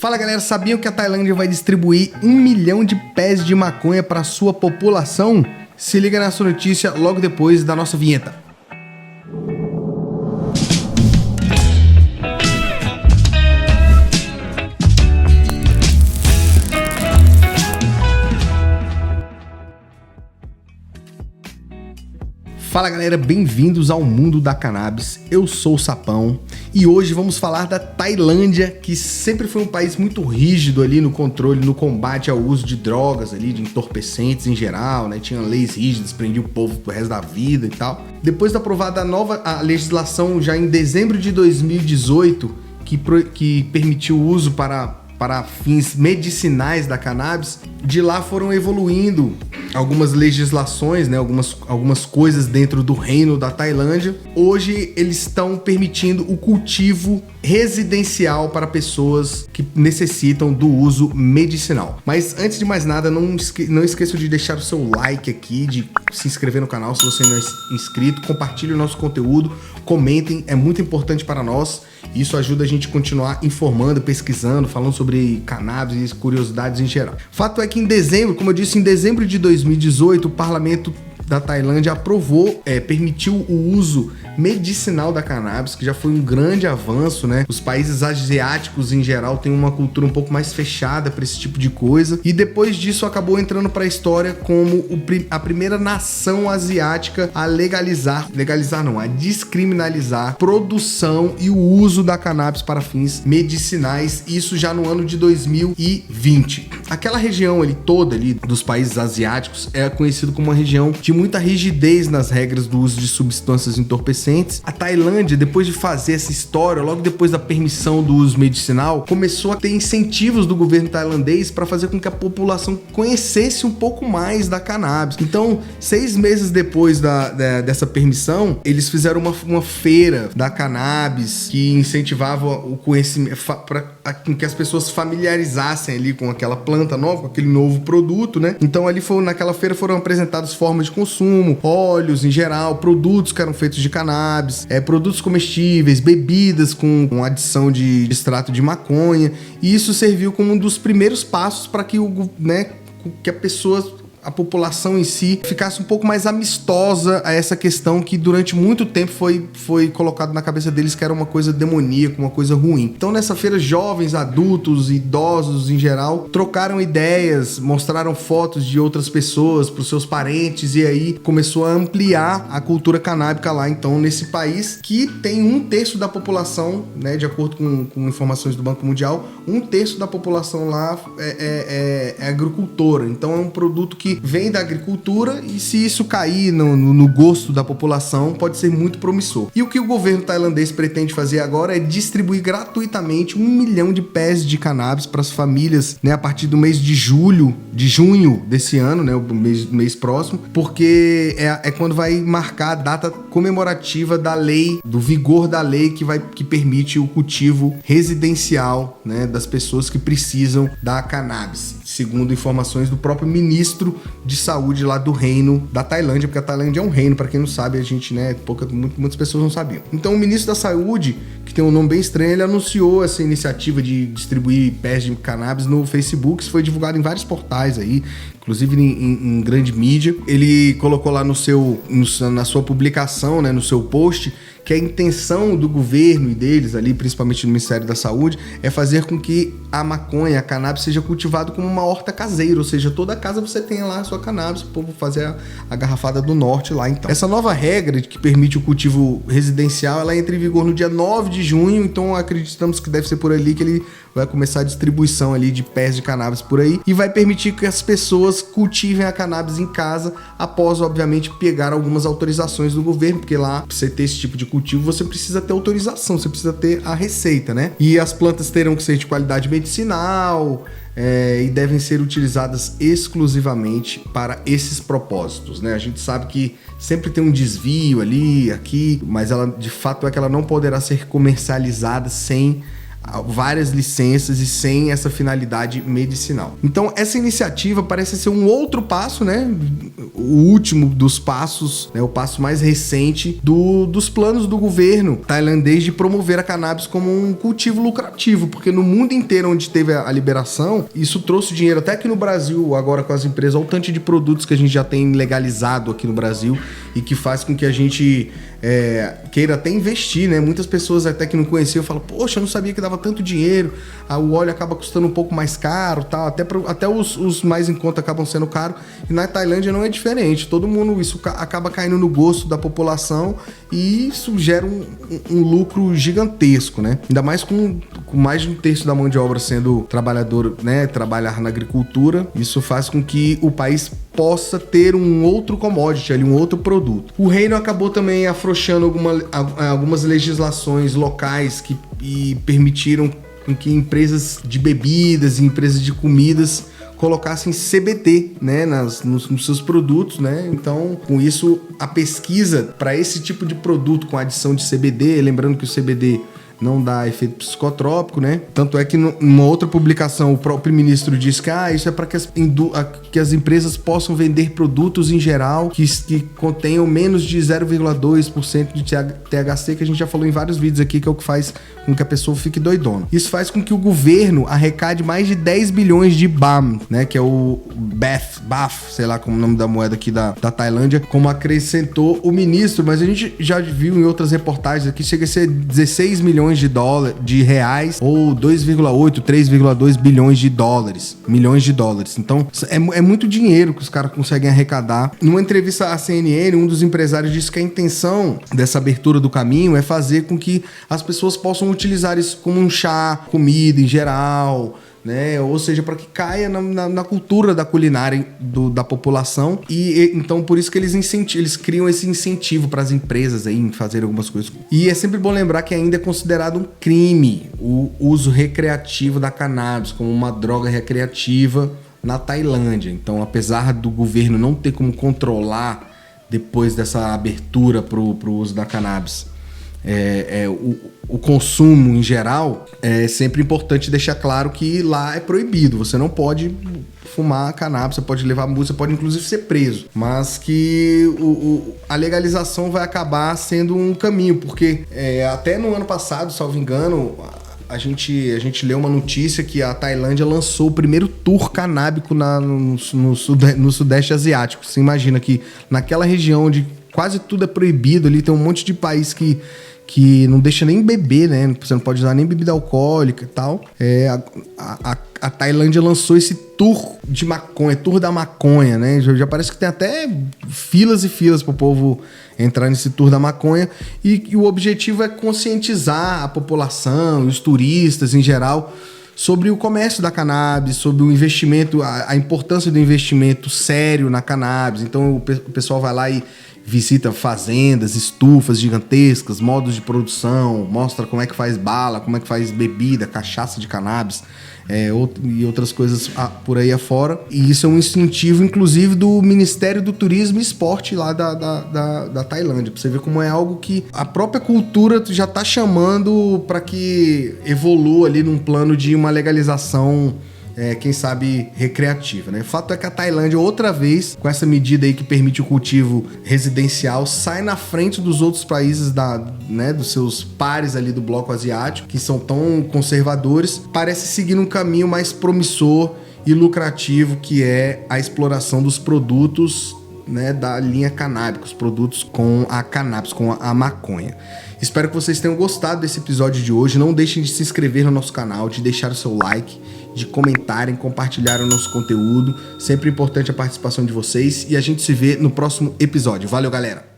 Fala galera, sabiam que a Tailândia vai distribuir 1 milhão de pés de maconha para sua população? Se liga nessa notícia logo depois da nossa vinheta. Fala galera, bem-vindos ao mundo da cannabis, eu sou o Sapão e hoje vamos falar da Tailândia, que sempre foi um país muito rígido ali no controle, no combate ao uso de drogas ali, de entorpecentes em geral, né? Tinha leis rígidas, prendia o povo pro resto da vida e tal. Depois de aprovada a legislação já em dezembro de 2018, que permitiu o uso para fins medicinais da cannabis, de lá foram evoluindo algumas legislações, né, algumas coisas dentro do reino da Tailândia. Hoje eles estão permitindo o cultivo residencial para pessoas que necessitam do uso medicinal. Mas antes de mais nada, não esqueça de deixar o seu like aqui, de se inscrever no canal se você não é inscrito, compartilhe o nosso conteúdo, comentem, é muito importante para nós. Isso ajuda a gente a continuar informando, pesquisando, falando sobre cannabis e curiosidades em geral. Fato é que em dezembro, como eu disse, em dezembro de 2018, o parlamento da Tailândia permitiu o uso medicinal da cannabis, que já foi um grande avanço, né? Os países asiáticos em geral têm uma cultura um pouco mais fechada para esse tipo de coisa, e depois disso acabou entrando para a história como a primeira nação asiática a a descriminalizar produção e o uso da cannabis para fins medicinais, isso já no ano de 2020. Aquela região ali toda ali dos países asiáticos é conhecido como uma região de muita rigidez nas regras do uso de substâncias entorpecentes. A Tailândia, depois de fazer essa história, logo depois da permissão do uso medicinal, começou a ter incentivos do governo tailandês para fazer com que a população conhecesse um pouco mais da cannabis. Então, 6 meses depois dessa permissão, eles fizeram uma feira da cannabis que incentivava o conhecimento para que as pessoas familiarizassem ali com aquela planta nova, com aquele novo produto, né? Então, naquela feira foram apresentadas formas de consumo, óleos em geral, produtos que eram feitos de cannabis, produtos comestíveis, bebidas com adição de extrato de maconha, e isso serviu como um dos primeiros passos para que a população em si ficasse um pouco mais amistosa a essa questão que durante muito tempo foi colocado na cabeça deles que era uma coisa demoníaca, uma coisa ruim. Então nessa feira, jovens, adultos, idosos em geral trocaram ideias, mostraram fotos de outras pessoas para os seus parentes, e aí começou a ampliar a cultura canábica lá. Então nesse país que tem 1/3 da população, né, de acordo com informações do Banco Mundial, 1/3 da população lá é agricultora. Então é um produto que vem da agricultura, e se isso cair no gosto da população, pode ser muito promissor. E o que o governo tailandês pretende fazer agora é distribuir gratuitamente 1 milhão de pés de cannabis para as famílias, né, a partir do mês de junho desse ano, né, o mês próximo, porque é quando vai marcar a data comemorativa da lei, do vigor da lei que permite o cultivo residencial, né, das pessoas que precisam da cannabis, segundo informações do próprio ministro de saúde lá do reino da Tailândia, porque a Tailândia é um reino, para quem não sabe, a gente, né, muitas pessoas não sabiam. Então o ministro da saúde, que tem um nome bem estranho, ele anunciou essa iniciativa de distribuir pés de cannabis no Facebook. Isso foi divulgado em vários portais aí, inclusive em grande mídia. Ele colocou lá na sua publicação, né, no seu post, que a intenção do governo e deles ali, principalmente do Ministério da Saúde, é fazer com que a maconha, a cannabis, seja cultivado como uma horta caseira, ou seja, toda casa você tenha lá a sua cannabis, o povo fazer a garrafada do norte lá. Então, essa nova regra que permite o cultivo residencial, ela entra em vigor no dia 9 de junho, então acreditamos que deve ser por ali que ele vai começar a distribuição ali de pés de cannabis por aí, e vai permitir que as pessoas cultivem a cannabis em casa, após, obviamente, pegar algumas autorizações do governo, porque lá, pra você ter esse tipo de cultivo, você precisa ter autorização, você precisa ter a receita, né? E as plantas terão que ser de qualidade medicinal, e devem ser utilizadas exclusivamente para esses propósitos, né? A gente sabe que sempre tem um desvio ali, aqui, mas ela, de fato, é que ela não poderá ser comercializada sem várias licenças e sem essa finalidade medicinal. Então essa iniciativa parece ser um outro passo, né? O último dos passos, né? O passo mais recente dos planos do governo tailandês de promover a cannabis como um cultivo lucrativo, porque no mundo inteiro onde teve a liberação, isso trouxe dinheiro. Até aqui no Brasil, agora com as empresas, olha o tanto de produtos que a gente já tem legalizado aqui no Brasil e que faz com que a gente queira até investir, né? Muitas pessoas até que não conheciam falam, poxa, eu não sabia que dava tanto dinheiro, o óleo acaba custando um pouco mais caro, tal. Até os mais em conta acabam sendo caros, e na Tailândia não é diferente. Todo mundo, isso acaba caindo no gosto da população e isso gera um lucro gigantesco, né? Ainda mais com mais de um terço da mão de obra sendo trabalhador, né? Trabalhar na agricultura, isso faz com que o país possa ter um outro commodity ali, um outro produto. O reino acabou também afrouxando algumas legislações locais que permitiram que empresas de bebidas e empresas de comidas colocassem CBD, né, nos seus produtos, né? Então, com isso, a pesquisa para esse tipo de produto com adição de CBD, lembrando que o CBD não dá efeito psicotrópico, né? Tanto é que numa outra publicação o próprio ministro disse que isso é para que as empresas possam vender produtos em geral que contenham menos de 0,2% de THC, que a gente já falou em vários vídeos aqui, que é o que faz com que a pessoa fique doidona. Isso faz com que o governo arrecade mais de 10 bilhões de BAM, né? Que é o BAF, sei lá como é o nome da moeda aqui da Tailândia, como acrescentou o ministro, mas a gente já viu em outras reportagens aqui, chega a ser 16 milhões de reais ou 2,8, 3,2 bilhões de dólares. Então, é muito dinheiro que os caras conseguem arrecadar. Numa entrevista à CNN, um dos empresários disse que a intenção dessa abertura do caminho é fazer com que as pessoas possam utilizar isso como um chá, comida em geral, né? Ou seja, para que caia na cultura da culinária da população. E então por isso que eles criam esse incentivo para as empresas aí em fazer algumas coisas. E é sempre bom lembrar que ainda é considerado um crime o uso recreativo da cannabis como uma droga recreativa na Tailândia. Então, apesar do governo não ter como controlar depois dessa abertura para o uso da cannabis o consumo em geral, é sempre importante deixar claro que lá é proibido. Você não pode fumar cannabis, você pode levar música, você pode inclusive ser preso. Mas que a legalização vai acabar sendo um caminho, porque até no ano passado, salvo engano, a gente leu uma notícia que a Tailândia lançou o primeiro tour canábico no Sudeste Asiático. Você imagina que naquela região onde quase tudo é proibido, ali tem um monte de país que não deixa nem beber, né? Você não pode usar nem bebida alcoólica e tal. A Tailândia lançou esse tour de maconha, tour da maconha, né? Já parece que tem até filas e filas para o povo entrar nesse tour da maconha. E o objetivo é conscientizar a população, os turistas em geral, sobre o comércio da cannabis, sobre o investimento, a importância do investimento sério na cannabis. Então o pessoal vai lá e visita fazendas, estufas gigantescas, modos de produção, mostra como é que faz bala, como é que faz bebida, cachaça de cannabis e outras coisas por aí afora. E isso é um incentivo, inclusive, do Ministério do Turismo e Esporte lá da Tailândia. Pra você ver como é algo que a própria cultura já tá chamando para que evolua ali num plano de uma legalização, quem sabe, recreativa, né? O fato é que a Tailândia, outra vez, com essa medida aí que permite o cultivo residencial, sai na frente dos outros países dos seus pares ali do bloco asiático, que são tão conservadores, parece seguir um caminho mais promissor e lucrativo, que é a exploração dos produtos, né, da linha canábica, os produtos com a cannabis, com a maconha. Espero que vocês tenham gostado desse episódio de hoje. Não deixem de se inscrever no nosso canal, de deixar o seu like, de comentarem, compartilhar o nosso conteúdo. Sempre importante a participação de vocês e a gente se vê no próximo episódio. Valeu, galera!